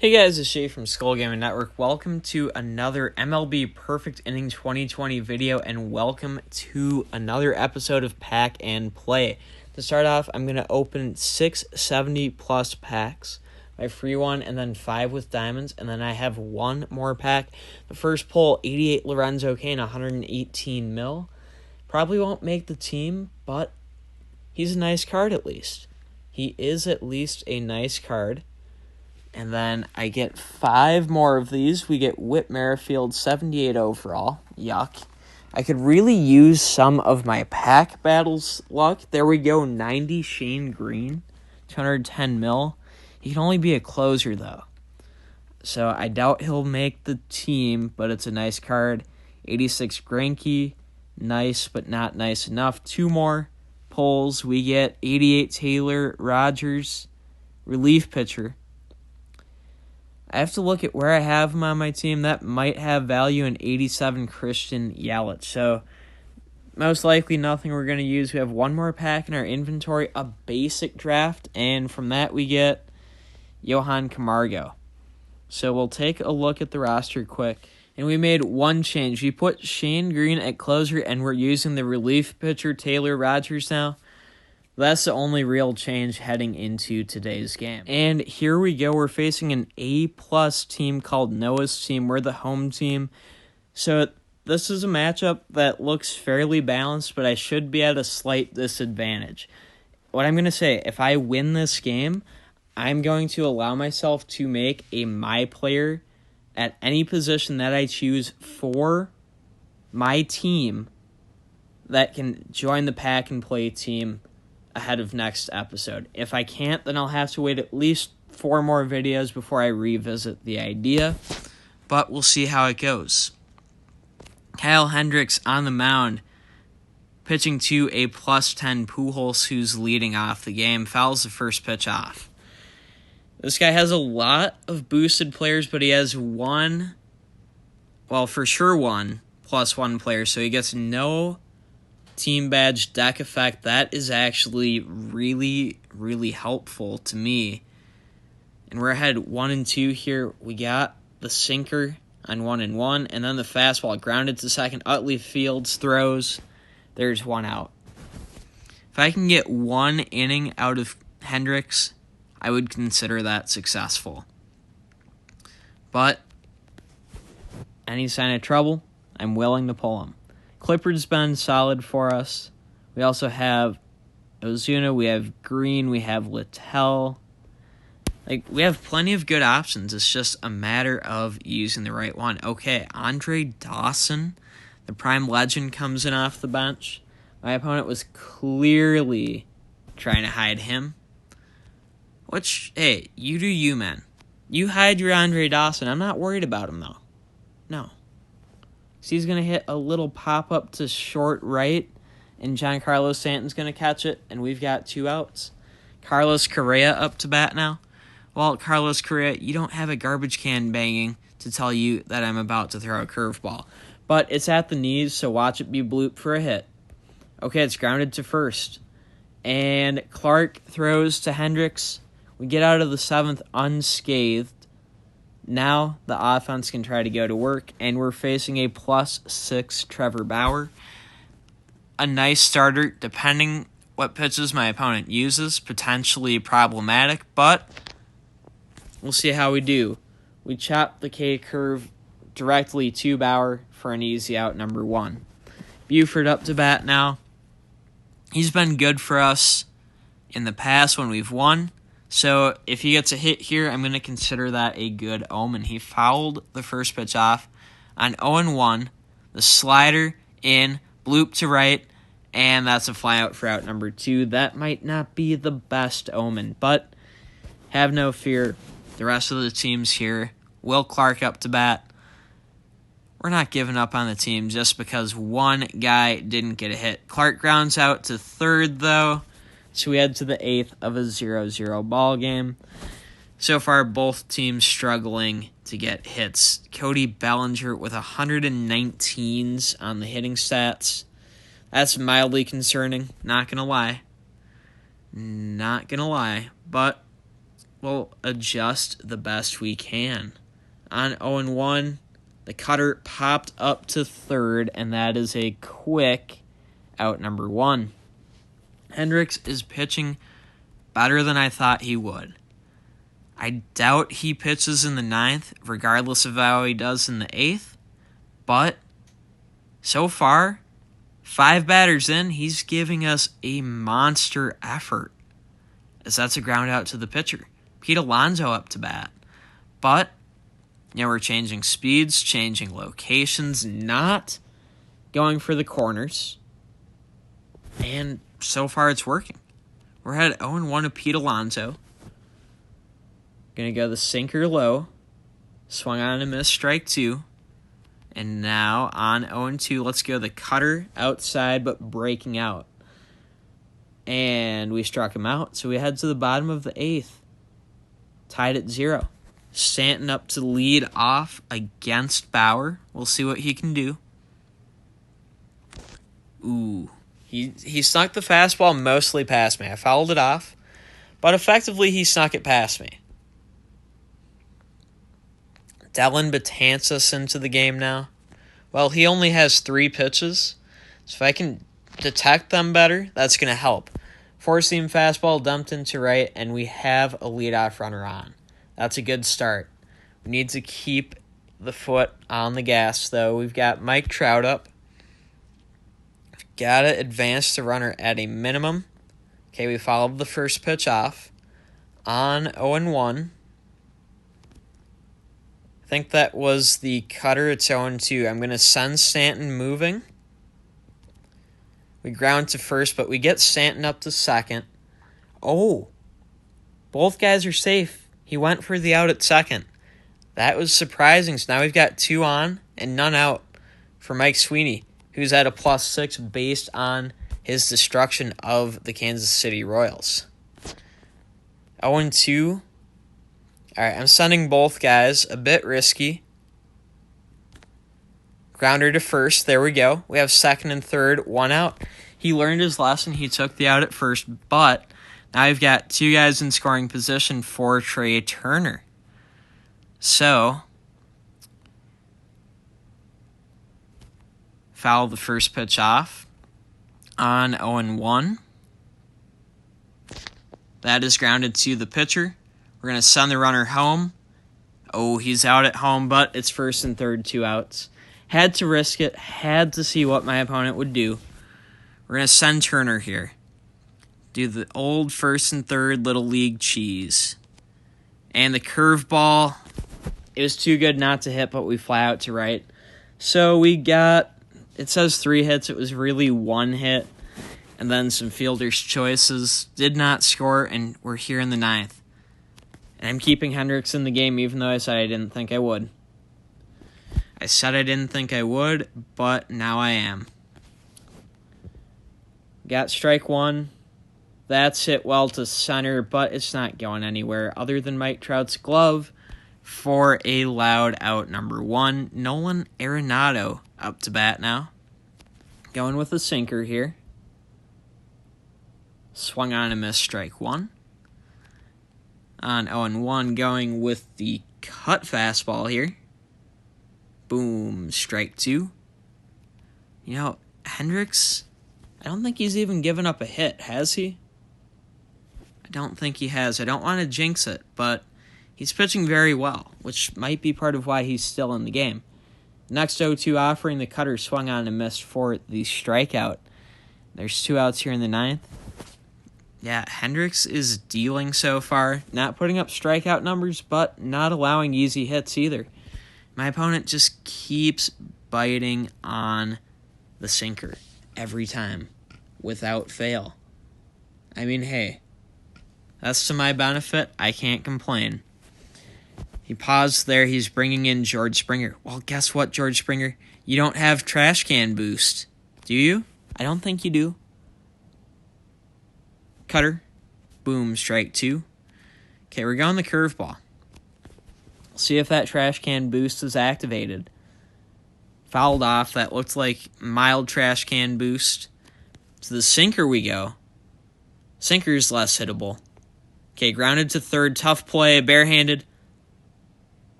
Hey guys, it's Shay from Skull Gaming Network. Welcome to another MLB Perfect Inning 2020 video, and welcome to another episode of Pack and Play. To start off, I'm going to open 670 plus packs, my free one, and then 5 with diamonds, and then I have one more pack. The first pull, 88 Lorenzo Cain, 118 mil. Probably won't make the team, but he's a nice card at least. He is at least a nice card. And then I get 5 more of these. We get Whit Merrifield, 78 overall. Yuck. I could really use some of my pack battles luck. There we go, 90 Shane Green, 210 mil. He can only be a closer, though. So I doubt he'll make the team, but it's a nice card. 86 Greinke, nice but not nice enough. 2 more pulls. We get 88 Taylor Rogers, relief pitcher. I have to look at where I have him on my team. That might have value in 87 Christian Yelich. So, most likely nothing we're going to use. We have one more pack in our inventory, a basic draft, and from that we get Johan Camargo. So, we'll take a look at the roster quick. And we made one change. We put Shane Green at closer, and we're using the relief pitcher Taylor Rogers now. That's the only real change heading into today's game. And here we go. We're facing an A-plus team called Noah's team. We're the home team. So this is a matchup that looks fairly balanced, but I should be at a slight disadvantage. What I'm going to say, if I win this game, I'm going to allow myself to make a my player at any position that I choose for my team that can join the pack and play team ahead of next episode. If I can't, then I'll have to wait at least 4 more videos before I revisit the idea, but we'll see how it goes. Kyle Hendricks on the mound, pitching to a +10 Pujols, who's leading off the game. Fouls the first pitch off. This guy has a lot of boosted players, but he has one +1 player, so he gets no team badge deck effect. That is actually really, really helpful to me. And we're ahead 1-2 here. We got the sinker on 1-1, and then the fastball grounded to second. Utley Fields throws. There's 1 out. If I can get 1 inning out of Hendricks, I would consider that successful. But any sign of trouble, I'm willing to pull him. Clippard's been solid for us. We also have Ozuna, we have Green, we have Littell. We have plenty of good options. It's just a matter of using the right one. Okay, Andre Dawson, the prime legend, comes in off the bench. My opponent was clearly trying to hide him. Which, hey, you do you, man. You hide your Andre Dawson. I'm not worried about him, though. No. So he's going to hit a little pop-up to short right, and Giancarlo Stanton's going to catch it, and we've got 2 outs. Carlos Correa up to bat now. Well, Carlos Correa, you don't have a garbage can banging to tell you that I'm about to throw a curveball. But it's at the knees, so watch it be blooped for a hit. Okay, it's grounded to first. And Clark throws to Hendricks. We get out of the 7th unscathed. Now the offense can try to go to work, and we're facing a +6 Trevor Bauer. A nice starter, depending what pitches my opponent uses, potentially problematic, but we'll see how we do. We chop the K curve directly to Bauer for an easy out, number 1. Buford up to bat now. He's been good for us in the past when we've won. So if he gets a hit here, I'm going to consider that a good omen. He fouled the first pitch off on 0-1. The slider in, bloop to right, and that's a flyout for out number 2. That might not be the best omen, but have no fear. The rest of the team's here. Will Clark up to bat. We're not giving up on the team just because one guy didn't get a hit. Clark grounds out to third, though. So we head to the 8th of a 0-0 ball game. So far, both teams struggling to get hits. Cody Bellinger with 119s on the hitting stats. That's mildly concerning, not gonna lie. But we'll adjust the best we can. On 0-1, the cutter popped up to third, and that is a quick out number 1. Hendricks is pitching better than I thought he would. I doubt he pitches in the 9th, regardless of how he does in the 8th. But so far, 5 batters in, he's giving us a monster effort, as that's a ground out to the pitcher. Pete Alonso up to bat. But, we're changing speeds, changing locations, not going for the corners. And so far it's working. We're at 0-1 to Pete Alonso. Going to go the sinker low. Swung on and missed, strike 2. And now on 0-2, let's go the cutter outside but breaking out. And we struck him out. So we head to the bottom of the 8th. Tied at 0. Stanton up to lead off against Bauer. We'll see what he can do. Ooh. He snuck the fastball mostly past me. I fouled it off. But effectively, he snuck it past me. Dellin Betances into the game now. Well, he only has 3 pitches. So if I can detect them better, that's going to help. Four-seam fastball dumped into right, and we have a leadoff runner on. That's a good start. We need to keep the foot on the gas, though. We've got Mike Trout up. Got to advance the runner at a minimum. Okay, we followed the first pitch off. On 0-1. I think that was the cutter. It's 0-2. I'm going to send Stanton moving. We ground to first, but we get Stanton up to second. Oh, both guys are safe. He went for the out at second. That was surprising. So now we've got 2 on and none out for Mike Sweeney, who's at a +6 based on his destruction of the Kansas City Royals. 0-2. All right, I'm sending both guys. A bit risky. Grounder to first. There we go. We have second and third. 1 out. He learned his lesson. He took the out at first, but now we've got 2 guys in scoring position for Trey Turner. So, foul the first pitch off on 0-1. That is grounded to the pitcher. We're going to send the runner home. Oh, he's out at home, but it's first and third, 2 outs. Had to risk it. Had to see what my opponent would do. We're going to send Turner here. Do the old first and third Little League cheese. And the curveball, it was too good not to hit, but we fly out to right. So we got, it says 3 hits. It was really 1 hit. And then some fielder's choices. Did not score, and we're here in the 9th. And I'm keeping Hendricks in the game, even though I said I didn't think I would. I said I didn't think I would, but now I am. Got strike 1. That's hit well to center, but it's not going anywhere other than Mike Trout's glove for a loud out number 1. Nolan Arenado up to bat now. Going with a sinker here. Swung on and missed, strike 1. On 0-1, going with the cut fastball here. Boom, strike 2. Hendricks, I don't think he's even given up a hit, has he? I don't think he has. I don't want to jinx it, but he's pitching very well, which might be part of why he's still in the game. Next 0-2 offering, the cutter swung on and missed for the strikeout. There's 2 outs here in the 9th. Yeah, Hendricks is dealing so far. Not putting up strikeout numbers, but not allowing easy hits either. My opponent just keeps biting on the sinker every time, without fail. I mean, hey, that's to my benefit. I can't complain. He paused there. He's bringing in George Springer. Well, guess what, George Springer? You don't have trash can boost, do you? I don't think you do. Cutter. Boom, strike 2. Okay, we're going the curveball. See if that trash can boost is activated. Fouled off. That looked like mild trash can boost. To the sinker we go. Sinker's less hittable. Okay, grounded to third. Tough play. Barehanded.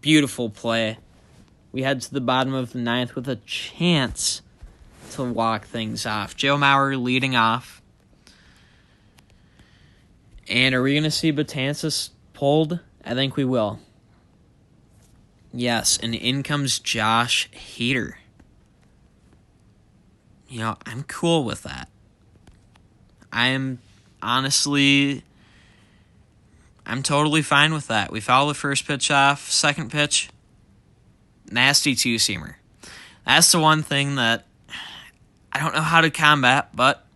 Beautiful play. We head to the bottom of the ninth with a chance to walk things off. Joe Mauer leading off. And are we going to see Betances pulled? I think we will. Yes, and in comes Josh Hader. You know, I'm cool with that. I'm totally fine with that. We foul the first pitch off. Second pitch, nasty two-seamer. That's the one thing that I don't know how to combat, but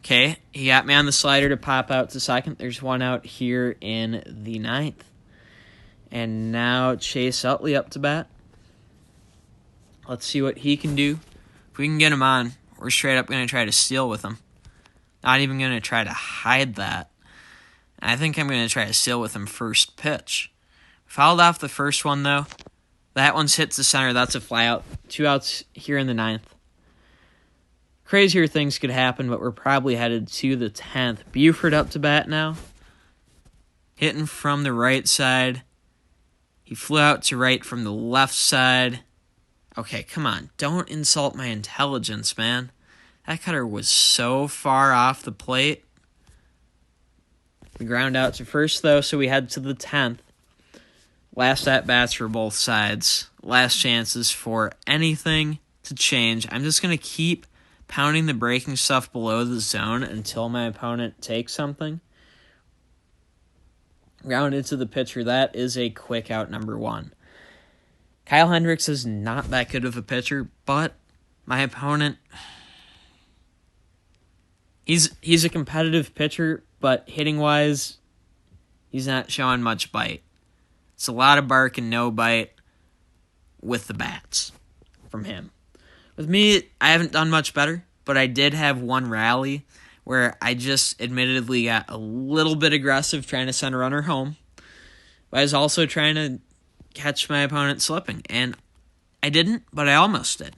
okay, he got me on the slider to pop out to second. There's one out here in the ninth. And now Chase Utley up to bat. Let's see what he can do. If we can get him on, we're straight up going to try to steal with him. Not even going to try to hide that. I think I'm going to try to steal with him first pitch. Fouled off the first one, though. That one's hit to center. That's a fly out. 2 outs here in the ninth. Crazier things could happen, but we're probably headed to the 10th. Buford up to bat now. Hitting from the right side. He flew out to right from the left side. Okay, come on. Don't insult my intelligence, man. That cutter was so far off the plate. We ground out to first, though, so we head to the 10th. Last at-bats for both sides. Last chances for anything to change. I'm just going to keep pounding the breaking stuff below the zone until my opponent takes something. Grounded to the pitcher. That is a quick out number 1. Kyle Hendricks is not that good of a pitcher, but my opponent, he's a competitive pitcher, but hitting-wise, he's not showing much bite. It's a lot of bark and no bite with the bats from him. With me, I haven't done much better, but I did have one rally where I just admittedly got a little bit aggressive trying to send a runner home. But I was also trying to catch my opponent slipping, and I didn't, but I almost did.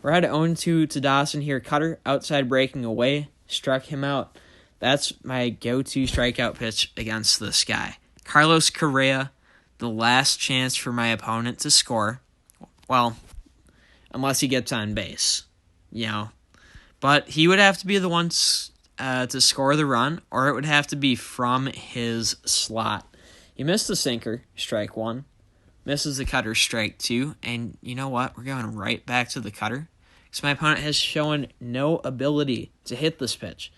We're at 0-2 to Dawson here. Cutter, outside breaking away, struck him out. That's my go-to strikeout pitch against this guy. Carlos Correa, the last chance for my opponent to score. Well, unless he gets on base, you know. But he would have to be the one to score the run, or it would have to be from his slot. He missed the sinker, strike 1. Misses the cutter, strike 2. And you know what? We're going right back to the cutter. Because my opponent has shown no ability to hit this pitch.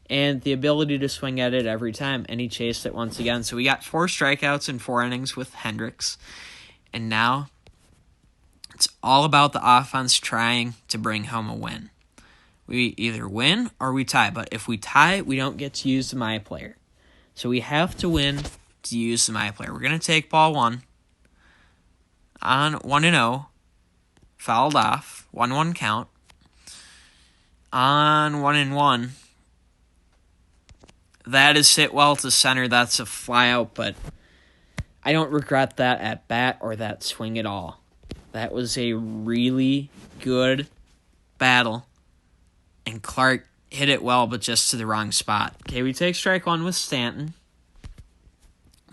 And the ability to swing at it every time. And he chased it once again. So we got 4 strikeouts in 4 innings with Hendricks. And now it's all about the offense trying to bring home a win. We either win or we tie. But if we tie, we don't get to use the my player. So we have to win to use the my player. We're going to take ball 1. On 1-0, fouled off, 1-1 count. On 1-1, that is hit well to center. That's a fly out, but I don't regret that at bat or that swing at all. That was a really good battle, and Clark hit it well, but just to the wrong spot. Okay, we take strike 1 with Stanton,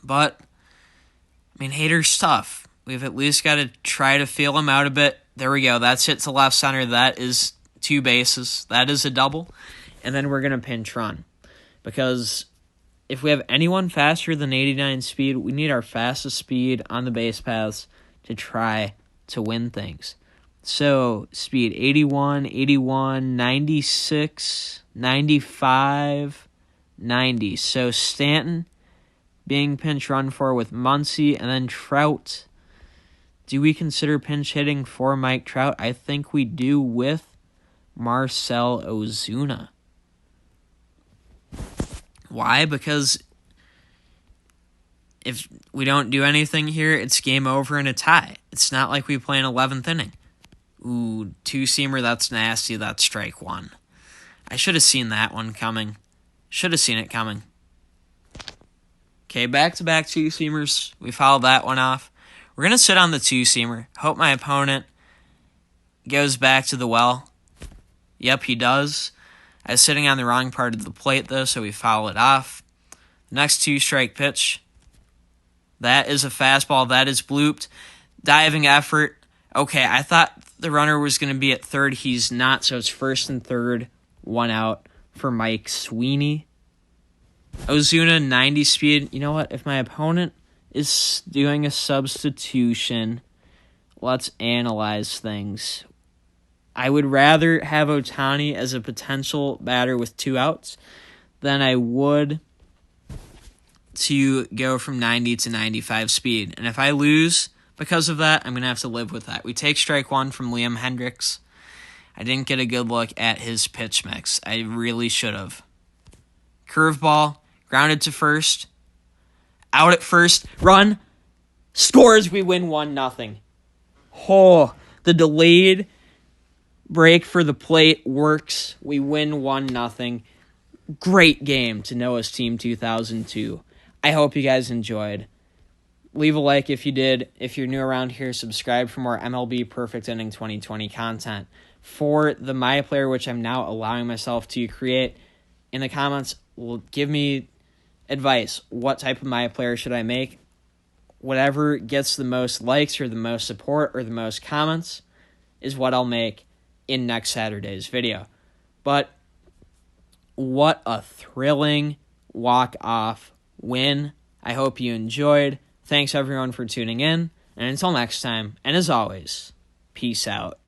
but I mean, Hader's tough. We've at least got to try to feel him out a bit. There we go. That's hit to left center. That is 2 bases. That is a double. And then we're going to pinch run. Because if we have anyone faster than 89 speed, we need our fastest speed on the base paths to try to win things. So, speed 81, 81, 96, 95, 90. So, Stanton being pinch run for with Muncy, and then Trout. Do we consider pinch hitting for Mike Trout? I think we do with Marcell Ozuna. Why? Because if we don't do anything here, it's game over and a tie. It's not like we play an 11th inning. Ooh, 2-seamer, that's nasty. That's strike 1. I should have seen that one coming. Should have seen it coming. Okay, back-to-back 2-seamers. We fouled that one off. We're going to sit on the 2-seamer. Hope my opponent goes back to the well. Yep, he does. I was sitting on the wrong part of the plate, though, so we foul it off. Next 2-strike pitch. That is a fastball. That is blooped. Diving effort. Okay, I thought the runner was going to be at third. He's not, so it's first and third. 1 out for Mike Sweeney. Ozuna, 90 speed. You know what? If my opponent is doing a substitution, let's analyze things. I would rather have Ohtani as a potential batter with 2 outs than I would to go from 90 to 95 speed. And if I lose because of that, I'm going to have to live with that. We take strike 1 from Liam Hendricks. I didn't get a good look at his pitch mix. I really should have. Curveball, grounded to first. Out at first, run, scores, we win 1-0. Oh, the delayed break for the plate works. We win 1-0. Great game to Noah's Team 2002. I hope you guys enjoyed. Leave a like if you did. If you're new around here, subscribe for more MLB Perfect Inning 2020 content. For the My Player, which I'm now allowing myself to create, in the comments, give me advice. What type of My Player should I make? Whatever gets the most likes or the most support or the most comments is what I'll make in next Saturday's video. But what a thrilling walk-off win. I hope you enjoyed. Thanks everyone for tuning in. And until next time, and as always, peace out.